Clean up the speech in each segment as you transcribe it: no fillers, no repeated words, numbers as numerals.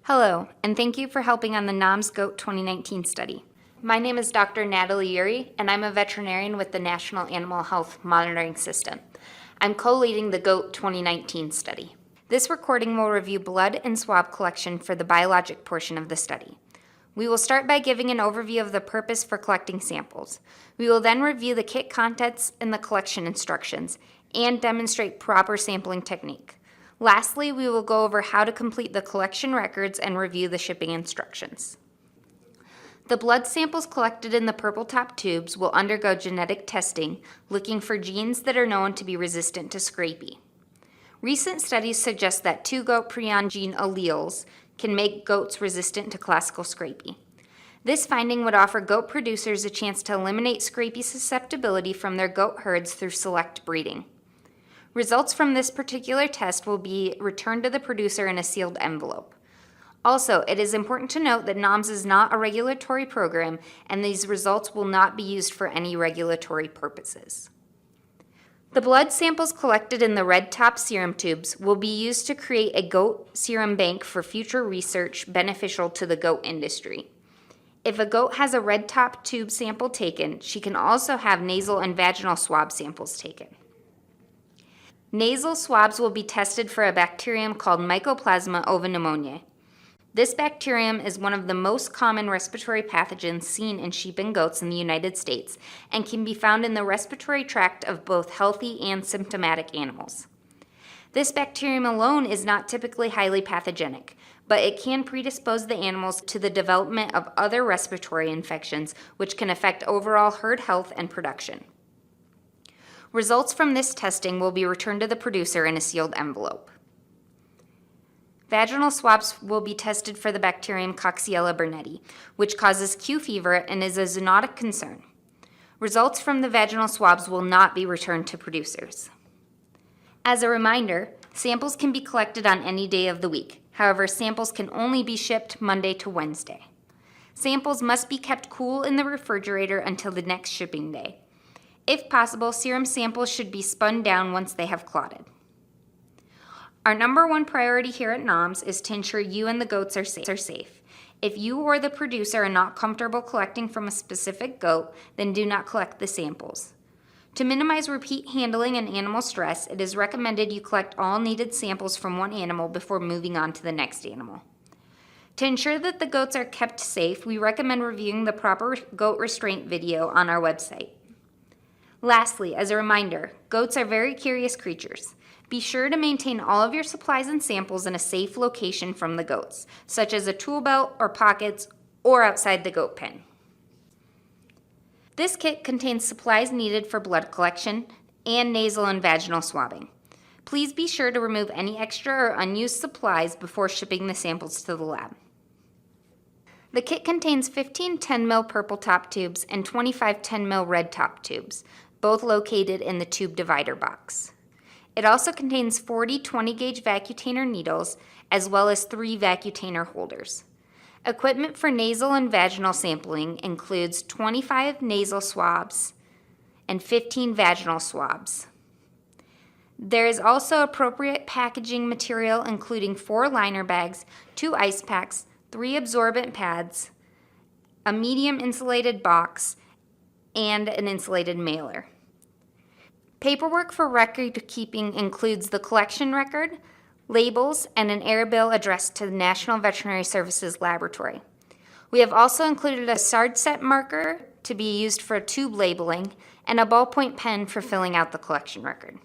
Hello, and thank you for helping on the NOMS GOAT 2019 study. My name is Dr. Natalie Urey, and I'm a veterinarian with the National Animal Health Monitoring System. I'm co-leading the GOAT 2019 study. This recording will review blood and swab collection for the biologic portion of the study. We will start by giving an overview of the purpose for collecting samples. We will then review the kit contents and the collection instructions, and demonstrate proper sampling technique. Lastly, we will go over how to complete the collection records and review the shipping instructions. The blood samples collected in the purple top tubes will undergo genetic testing, looking for genes that are known to be resistant to scrapie. Recent studies suggest that 2 goat prion gene alleles can make goats resistant to classical scrapie. This finding would offer goat producers a chance to eliminate scrapie susceptibility from their goat herds through select breeding. Results from this particular test will be returned to the producer in a sealed envelope. Also, it is important to note that NOMS is not a regulatory program, and these results will not be used for any regulatory purposes. The blood samples collected in the red top serum tubes will be used to create a goat serum bank for future research beneficial to the goat industry. If a goat has a red top tube sample taken, she can also have nasal and vaginal swab samples taken. Nasal swabs will be tested for a bacterium called Mycoplasma ovipneumoniae. This bacterium is one of the most common respiratory pathogens seen in sheep and goats in the United States and can be found in the respiratory tract of both healthy and symptomatic animals. This bacterium alone is not typically highly pathogenic, but it can predispose the animals to the development of other respiratory infections, which can affect overall herd health and production. Results from this testing will be returned to the producer in a sealed envelope. Vaginal swabs will be tested for the bacterium Coxiella burnetii, which causes Q fever and is a zoonotic concern. Results from the vaginal swabs will not be returned to producers. As a reminder, samples can be collected on any day of the week. However, samples can only be shipped Monday to Wednesday. Samples must be kept cool in the refrigerator until the next shipping day. If possible, serum samples should be spun down once they have clotted. Our number one priority here at NOMS is to ensure you and the goats are safe. If you or the producer are not comfortable collecting from a specific goat, then do not collect the samples. To minimize repeat handling and animal stress, it is recommended you collect all needed samples from one animal before moving on to the next animal. To ensure that the goats are kept safe, we recommend reviewing the proper goat restraint video on our website. Lastly, as a reminder, goats are very curious creatures. Be sure to maintain all of your supplies and samples in a safe location from the goats, such as a tool belt or pockets, or outside the goat pen. This kit contains supplies needed for blood collection and nasal and vaginal swabbing. Please be sure to remove any extra or unused supplies before shipping the samples to the lab. The kit contains 15 10 ml purple top tubes and 25 10 ml red top tubes, both located in the tube divider box. It also contains 40 20-gauge vacutainer needles, as well as 3 vacutainer holders. Equipment for nasal and vaginal sampling includes 25 nasal swabs and 15 vaginal swabs. There is also appropriate packaging material, including 4 liner bags, 2 ice packs, 3 absorbent pads, a medium insulated box, and an insulated mailer. Paperwork for record keeping includes the collection record, labels, and an air bill addressed to the National Veterinary Services Laboratory. We have also included a SARD set marker to be used for tube labeling and a ballpoint pen for filling out the collection record.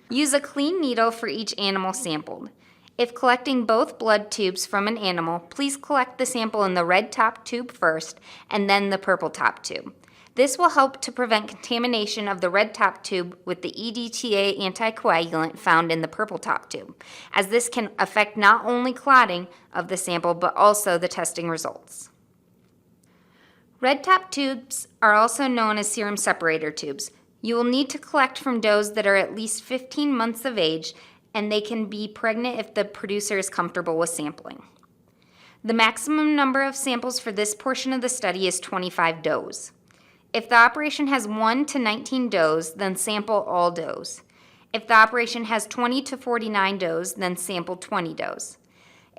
Use a clean needle for each animal sampled. If collecting both blood tubes from an animal, please collect the sample in the red top tube first and then the purple top tube. This will help to prevent contamination of the red top tube with the EDTA anticoagulant found in the purple top tube, as this can affect not only clotting of the sample but also the testing results. Red top tubes are also known as serum separator tubes. You will need to collect from does that are at least 15 months of age, and they can be pregnant if the producer is comfortable with sampling. The maximum number of samples for this portion of the study is 25 does. If the operation has 1 to 19 does, then sample all does. If the operation has 20 to 49 does, then sample 20 does.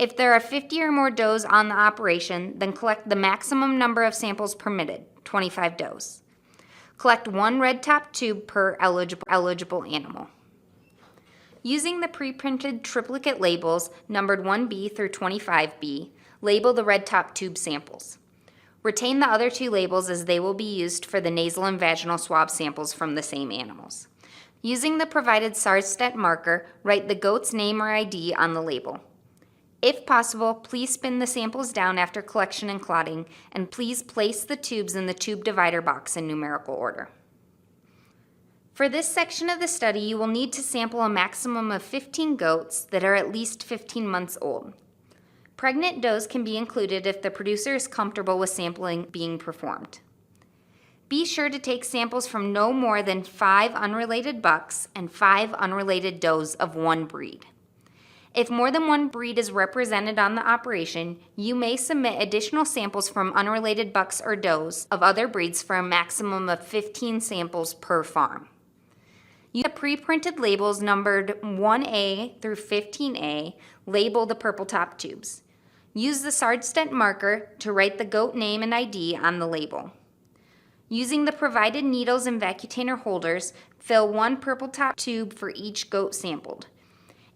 If there are 50 or more does on the operation, then collect the maximum number of samples permitted, 25 does. Collect 1 red top tube per eligible animal. Using the pre-printed triplicate labels numbered 1B through 25B, label the red top tube samples. Retain the other 2 labels as they will be used for the nasal and vaginal swab samples from the same animals. Using the provided SARS-STET marker, write the goat's name or ID on the label. If possible, please spin the samples down after collection and clotting, and please place the tubes in the tube divider box in numerical order. For this section of the study, you will need to sample a maximum of 15 goats that are at least 15 months old. Pregnant does can be included if the producer is comfortable with sampling being performed. Be sure to take samples from no more than 5 unrelated bucks and 5 unrelated does of one breed. If more than one breed is represented on the operation, you may submit additional samples from unrelated bucks or does of other breeds for a maximum of 15 samples per farm. Use the pre-printed labels numbered 1A through 15A, label the purple top tubes. Use the SARS-STET marker to write the goat name and ID on the label. Using the provided needles and vacutainer holders, fill 1 purple top tube for each goat sampled.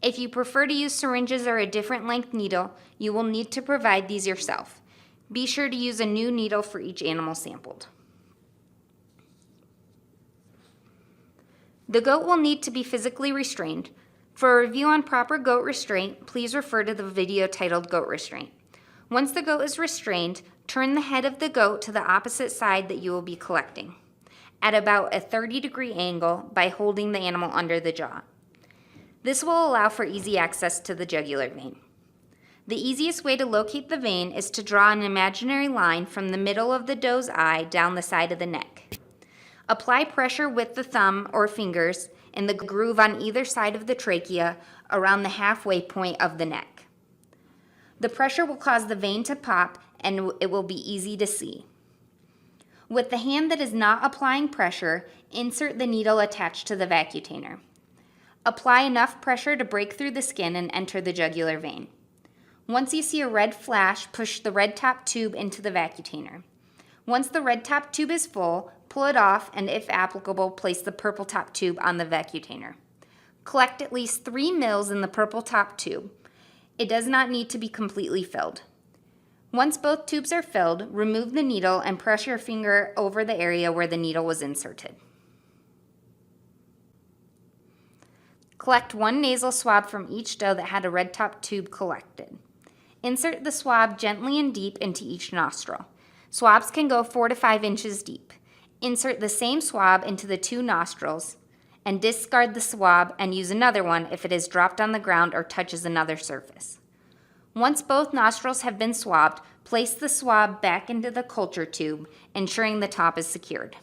If you prefer to use syringes or a different length needle, you will need to provide these yourself. Be sure to use a new needle for each animal sampled. The goat will need to be physically restrained. For a review on proper goat restraint, please refer to the video titled Goat Restraint. Once the goat is restrained, turn the head of the goat to the opposite side that you will be collecting, at about a 30-degree angle by holding the animal under the jaw. This will allow for easy access to the jugular vein. The easiest way to locate the vein is to draw an imaginary line from the middle of the doe's eye down the side of the neck. Apply pressure with the thumb or fingers in the groove on either side of the trachea around the halfway point of the neck. The pressure will cause the vein to pop and it will be easy to see. With the hand that is not applying pressure, insert the needle attached to the vacutainer. Apply enough pressure to break through the skin and enter the jugular vein. Once you see a red flash, push the red top tube into the vacutainer. Once the red top tube is full, pull it off and, if applicable, place the purple top tube on the vacutainer. Collect at least 3 mils in the purple top tube. It does not need to be completely filled. Once both tubes are filled, remove the needle and press your finger over the area where the needle was inserted. Collect 1 nasal swab from each doe that had a red top tube collected. Insert the swab gently and deep into each nostril. Swabs can go 4 to 5 inches deep. Insert the same swab into the 2 nostrils and discard the swab and use another one if it is dropped on the ground or touches another surface. Once both nostrils have been swabbed, place the swab back into the culture tube, ensuring the top is secured.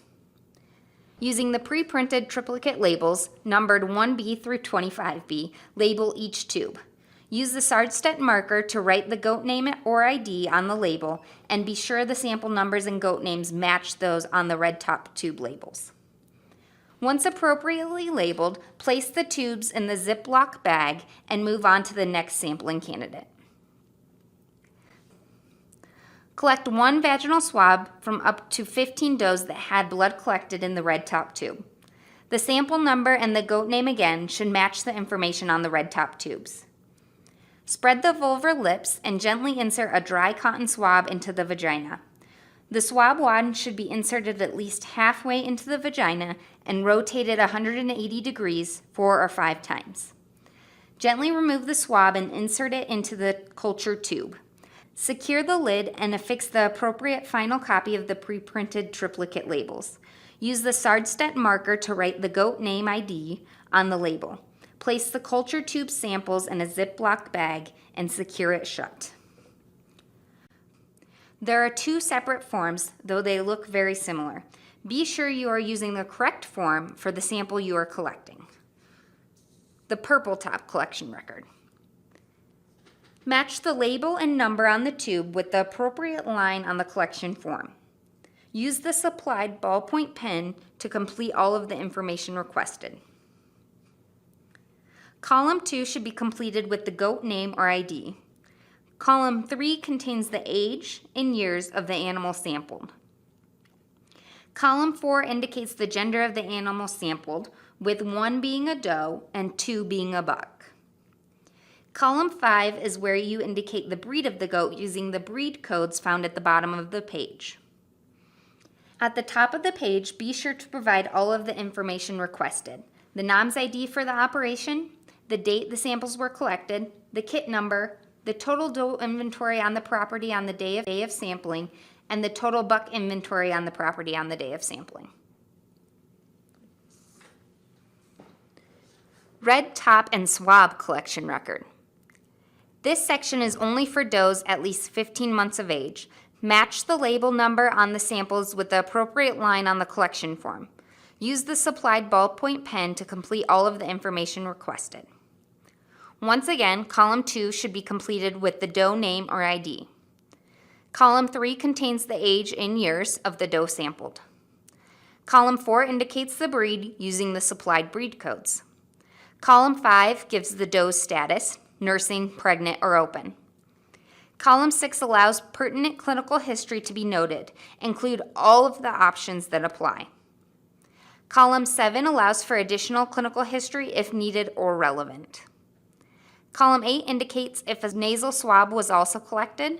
Using the pre-printed triplicate labels, numbered 1B through 25B, label each tube. Use the SARS-STET marker to write the goat name or ID on the label, and be sure the sample numbers and goat names match those on the red top tube labels. Once appropriately labeled, place the tubes in the Ziploc bag and move on to the next sampling candidate. Collect 1 vaginal swab from up to 15 does that had blood collected in the red top tube. The sample number and the goat name again should match the information on the red top tubes. Spread the vulvar lips and gently insert a dry cotton swab into the vagina. The swab wand should be inserted at least halfway into the vagina and rotated 180 degrees 4 or 5 times. Gently remove the swab and insert it into the culture tube. Secure the lid and affix the appropriate final copy of the pre-printed triplicate labels. Use the SARS-STET marker to write the goat name ID on the label. Place the culture tube samples in a Ziploc bag and secure it shut. There are 2 separate forms, though they look very similar. Be sure you are using the correct form for the sample you are collecting. The purple top collection record. Match the label and number on the tube with the appropriate line on the collection form. Use the supplied ballpoint pen to complete all of the information requested. Column 2 should be completed with the goat name or ID. Column 3 contains the age in years of the animal sampled. Column 4 indicates the gender of the animal sampled, with 1 being a doe and 2 being a buck. Column 5 is where you indicate the breed of the goat using the breed codes found at the bottom of the page. At the top of the page, be sure to provide all of the information requested: the NOMS ID for the operation, the date the samples were collected, the kit number, the total doe inventory on the property on the day of sampling, and the total buck inventory on the property on the day of sampling. Red top and swab collection record. This section is only for does at least 15 months of age. Match the label number on the samples with the appropriate line on the collection form. Use the supplied ballpoint pen to complete all of the information requested. Once again, column 2 should be completed with the doe name or ID. Column 3 contains the age in years of the doe sampled. Column 4 indicates the breed using the supplied breed codes. Column 5 gives the doe's status: nursing, pregnant, or open. Column 6 allows pertinent clinical history to be noted. Include all of the options that apply. Column 7 allows for additional clinical history if needed or relevant. Column 8 indicates if a nasal swab was also collected,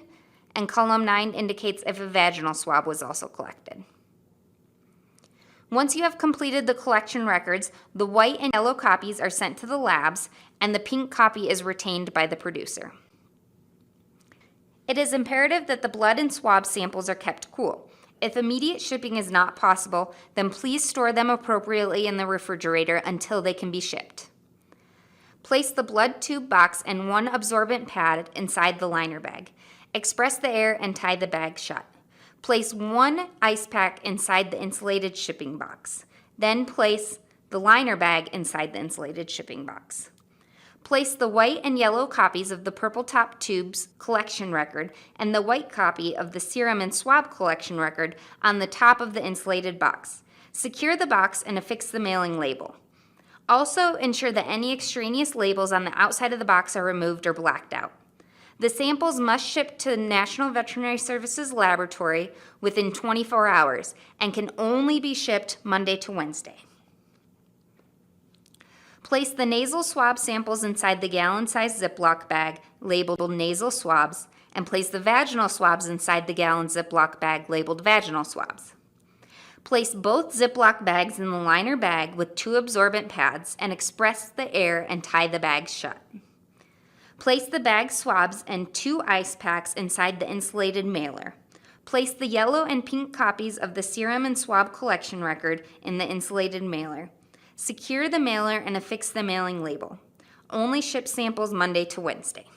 and column 9 indicates if a vaginal swab was also collected. Once you have completed the collection records, the white and yellow copies are sent to the labs, and the pink copy is retained by the producer. It is imperative that the blood and swab samples are kept cool. If immediate shipping is not possible, then please store them appropriately in the refrigerator until they can be shipped. Place the blood tube box and 1 absorbent pad inside the liner bag. Express the air and tie the bag shut. Place 1 ice pack inside the insulated shipping box. Then place the liner bag inside the insulated shipping box. Place the white and yellow copies of the purple top tubes collection record and the white copy of the serum and swab collection record on the top of the insulated box. Secure the box and affix the mailing label. Also, ensure that any extraneous labels on the outside of the box are removed or blacked out. The samples must ship to the National Veterinary Services Laboratory within 24 hours and can only be shipped Monday to Wednesday. Place the nasal swab samples inside the gallon-sized Ziploc bag labeled nasal swabs, and place the vaginal swabs inside the gallon Ziploc bag labeled vaginal swabs. Place both Ziploc bags in the liner bag with 2 absorbent pads and express the air and tie the bags shut. Place the bag swabs and 2 ice packs inside the insulated mailer. Place the yellow and pink copies of the serum and swab collection record in the insulated mailer. Secure the mailer and affix the mailing label. Only ship samples Monday to Wednesday.